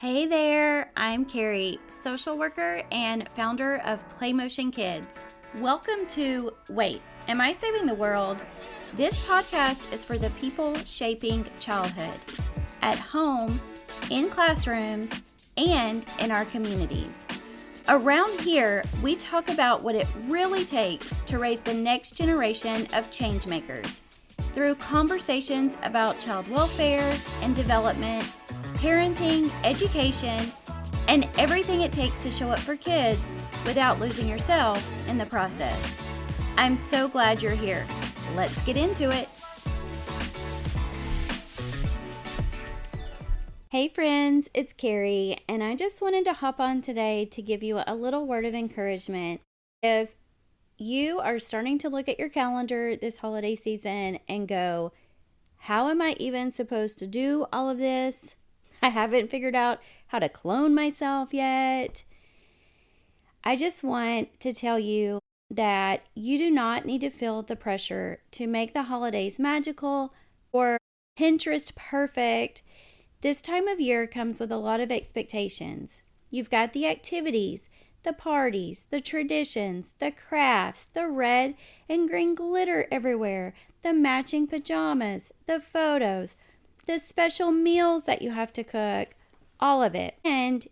Hey there, I'm Carrie, social worker and founder of PlayMotion Kids. Welcome to Wait, Am I Saving the World? This podcast is for the people shaping childhood, at home, in classrooms, and in our communities. Around here, we talk about what it really takes to raise the next generation of change makers through conversations about child welfare and development, parenting, education, and everything it takes to show up for kids without losing yourself in the process. I'm so glad you're here. Let's get into it. Hey friends, it's Carrie, and I just wanted to hop on today to give you a little word of encouragement. If you are starting to look at your calendar this holiday season and go, how am I even supposed to do all of this? I haven't figured out how to clone myself yet. I just want to tell you that you do not need to feel the pressure to make the holidays magical or Pinterest perfect. This time of year comes with a lot of expectations. You've got the activities, the parties, the traditions, the crafts, the red and green glitter everywhere, the matching pajamas, the photos, the special meals that you have to cook, all of it. And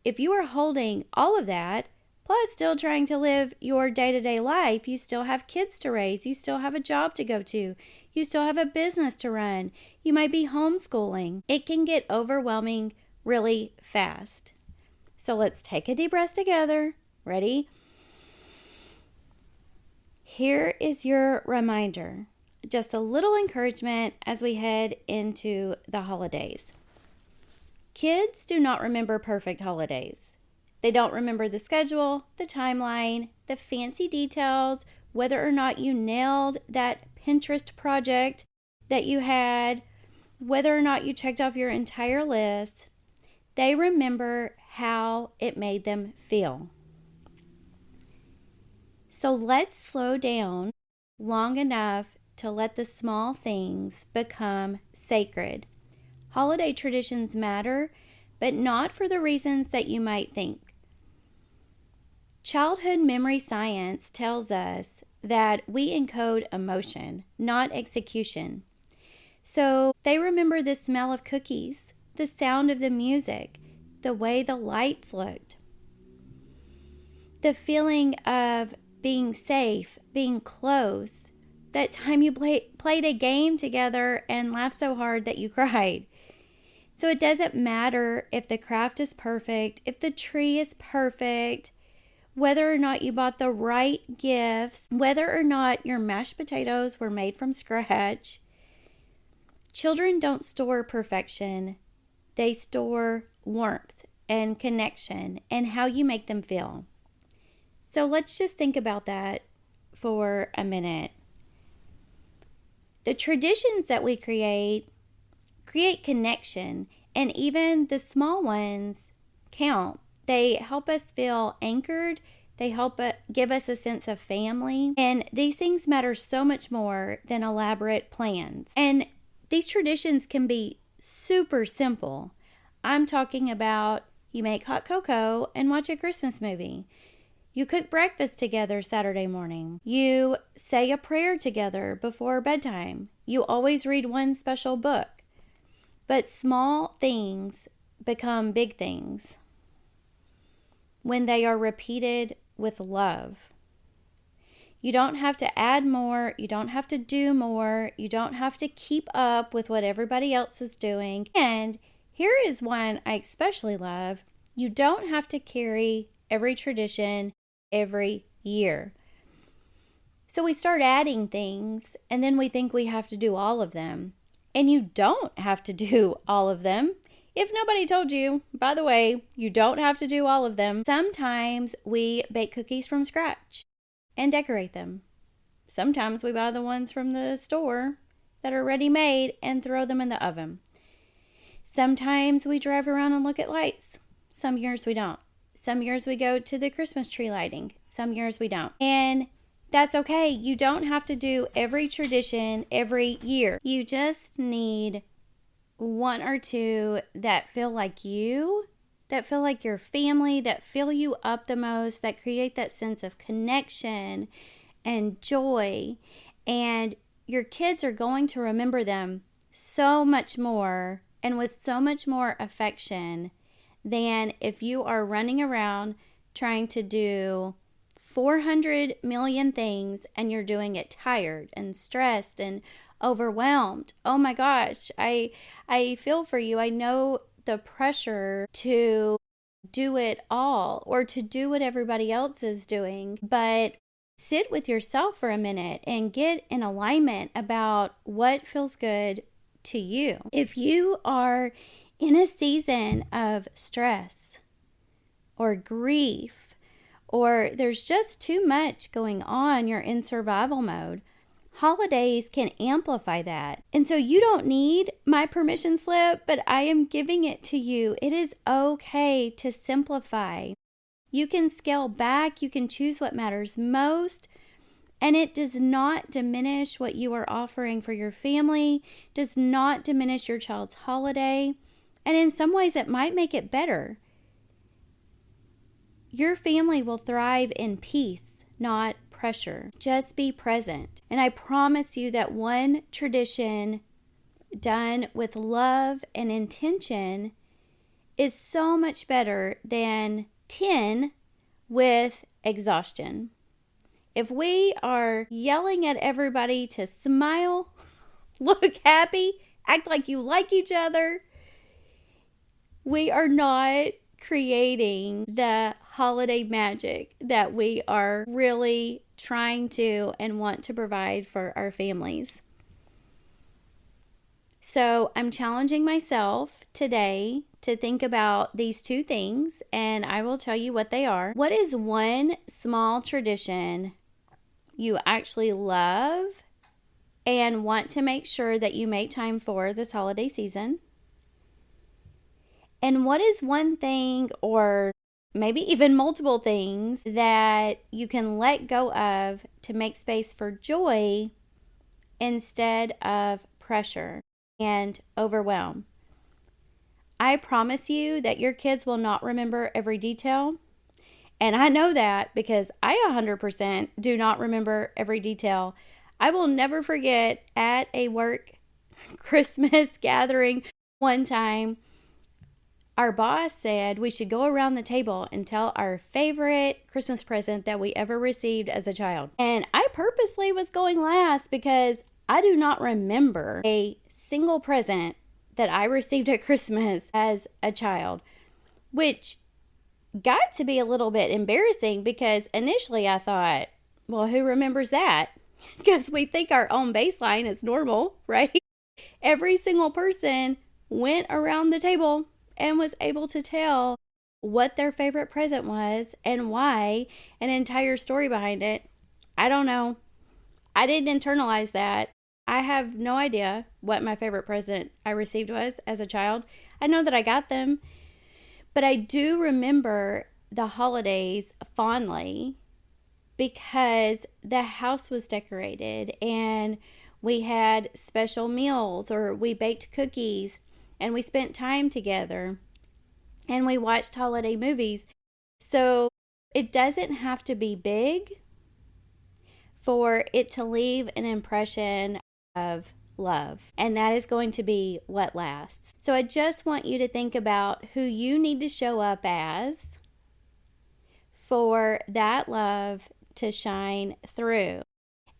if you are holding all of that, plus still trying to live your day-to-day life, you still have kids to raise, you still have a job to go to, you still have a business to run, you might be homeschooling. It can get overwhelming really fast. So let's take a deep breath together. Ready? Here is your reminder. Just a little encouragement as we head into the holidays. Kids do not remember perfect holidays. They don't remember the schedule, the timeline, the fancy details, whether or not you nailed that Pinterest project that you had, whether or not you checked off your entire list. They remember how it made them feel. So let's slow down long enough to let the small things become sacred. Holiday traditions matter, but not for the reasons that you might think. Childhood memory science tells us that we encode emotion, not execution. So they remember the smell of cookies, the sound of the music, the way the lights looked, the feeling of being safe, being close, that time you played a game together and laughed so hard that you cried. So it doesn't matter if the craft is perfect, if the tree is perfect, whether or not you bought the right gifts, whether or not your mashed potatoes were made from scratch. Children don't store perfection. They store warmth and connection and how you make them feel. So let's just think about that for a minute. The traditions that we create connection, and even the small ones count. They help us feel anchored. They help give us a sense of family. And these things matter so much more than elaborate plans. And these traditions can be super simple. I'm talking about you make hot cocoa and watch a Christmas movie. You cook breakfast together Saturday morning. You say a prayer together before bedtime. You always read one special book. But small things become big things when they are repeated with love. You don't have to add more. You don't have to do more. You don't have to keep up with what everybody else is doing. And here is one I especially love. You don't have to carry every tradition every year. So we start adding things and then we think we have to do all of them. And you don't have to do all of them. If nobody told you, by the way, you don't have to do all of them. Sometimes we bake cookies from scratch and decorate them. Sometimes we buy the ones from the store that are ready made and throw them in the oven. Sometimes we drive around and look at lights. Some years we don't. Some years we go to the Christmas tree lighting. Some years we don't. And that's okay. You don't have to do every tradition every year. You just need one or two that feel like you that feel like your family, that fill you up the most, that create that sense of connection and joy. And your kids are going to remember them so much more and with so much more affection than if you are running around trying to do 400 million things and you're doing it tired and stressed and overwhelmed. Oh my gosh, I feel for you. I know the pressure to do it all or to do what everybody else is doing, but sit with yourself for a minute and get in alignment about what feels good to you. If you are in a season of stress or grief, or there's just too much going on, you're in survival mode, holidays can amplify that. And so you don't need my permission slip, but I am giving it to you. It is okay to simplify. You can scale back, you can choose what matters most, and it does not diminish what you are offering for your family, does not diminish your child's holiday, and in some ways it might make it better. Your family will thrive in peace, not pressure. Just be present. And I promise you that one tradition done with love and intention is so much better than 10 with exhaustion. If we are yelling at everybody to smile, look happy, act like you like each other, we are not creating the holiday magic that we are really trying to and want to provide for our families. So I'm challenging myself today to think about these two things, and I will tell you what they are. What is one small tradition you actually love and want to make sure that you make time for this holiday season? And what is one thing, or maybe even multiple things, that you can let go of to make space for joy instead of pressure and overwhelm? I promise you that your kids will not remember every detail. And I know that because I 100% do not remember every detail. I will never forget at a work Christmas gathering one time, our boss said we should go around the table and tell our favorite Christmas present that we ever received as a child. And I purposely was going last because I do not remember a single present that I received at Christmas as a child, which got to be a little bit embarrassing because initially I thought, well, who remembers that? Because we think our own baseline is normal, right? Every single person went around the table and was able to tell what their favorite present was and why, an entire story behind it. I don't know. I didn't internalize that. I have no idea what my favorite present I received was as a child. I know that I got them, but I do remember the holidays fondly because the house was decorated and we had special meals, or we baked cookies and we spent time together and we watched holiday movies. So it doesn't have to be big for it to leave an impression of love. And that is going to be what lasts. So I just want you to think about who you need to show up as for that love to shine through.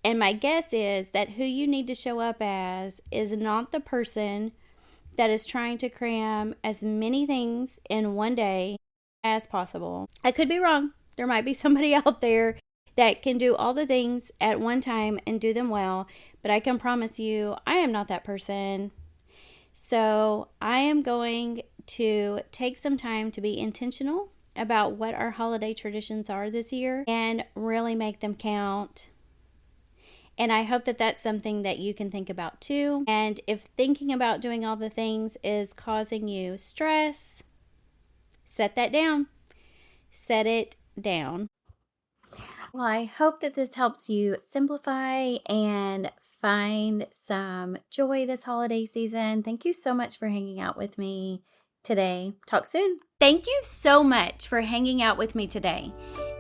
And my guess is that who you need to show up as is not the person that is trying to cram as many things in one day as possible. I could be wrong. There might be somebody out there that can do all the things at one time and do them well, but I can promise you I am not that person. So I am going to take some time to be intentional about what our holiday traditions are this year and really make them count. And I hope that that's something that you can think about too. And if thinking about doing all the things is causing you stress, set that down. Set it down. Well, I hope that this helps you simplify and find some joy this holiday season. Thank you so much for hanging out with me. today. Talk soon. Thank you so much for hanging out with me today.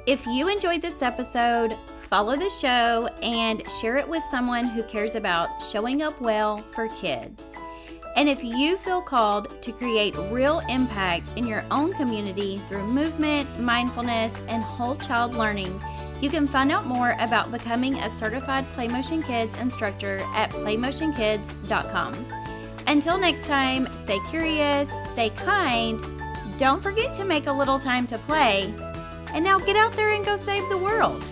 If you enjoyed this episode, follow the show and share it with someone who cares about showing up well for kids. And if you feel called to create real impact in your own community through movement, mindfulness, and whole child learning, you can find out more about becoming a certified PlayMotion Kids instructor at playmotionkids.com. Until next time, stay curious, stay kind, don't forget to make a little time to play, and now get out there and go save the world.